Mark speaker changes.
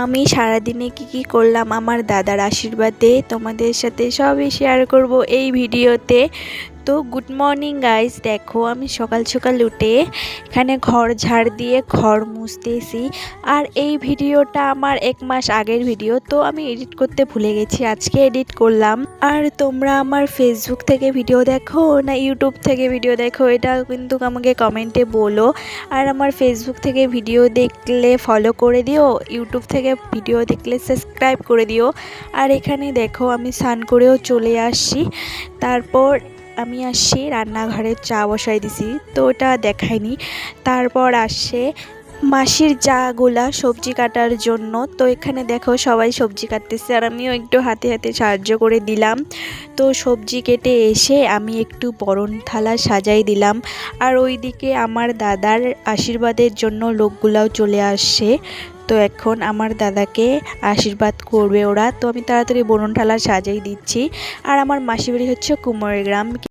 Speaker 1: আমি সারাদিনে কি করলাম আমার দাদার আশীর্বাদে তোমাদের সাথে সবই শেয়ার করব এই ভিডিওতে। তো গুড মর্নিং গাইস, দেখো আমি সকাল সকাল উঠে এখানে ঘর ঝাড় দিয়ে ঘর মুছতেছি। আর এই ভিডিওটা আমার 1 মাস আগের ভিডিও, তো আমি এডিট করতে ভুলে গেছি, আজকে এডিট করলাম। আর তোমরা আমার ফেসবুক থেকে ভিডিও দেখো না ইউটিউব থেকে ভিডিও দেখো, এটা কিন্তু আমাকে কমেন্টে বলো। আর আমার ফেসবুক থেকে ভিডিও দেখলে ফলো করে দিও, ইউটিউব থেকে ভিডিও দেখলে সাবস্ক্রাইব করে দিও। আর এখানে দেখো আমি স্নান করেও চলে আসছি, তারপর আমি আসছি রান্নাঘরে চা বসাই দিছি, তো ওটা দেখাইনি। তারপর আসছে মাসির জাগুলা সবজি কাটার জন্য, তো এখানে দেখো সবাই সবজি কাটতেছে আর আমিও একটু হাতে হাতে সাহায্য করে দিলাম। তো সবজি কেটে এসে আমি একটু বরণ থালা সাজাই দিলাম। আর ওইদিকে আমার দাদার আশীর্বাদের জন্য লোকগুলাও চলে আসছে, তো এখন আমার দাদাকে আশীর্বাদ করবে ওরা। তো আমি তাড়াতাড়ি বরণ থালা সাজাই দিচ্ছি। আর আমার মাসির বাড়ি হচ্ছে কুমারগ্রাম।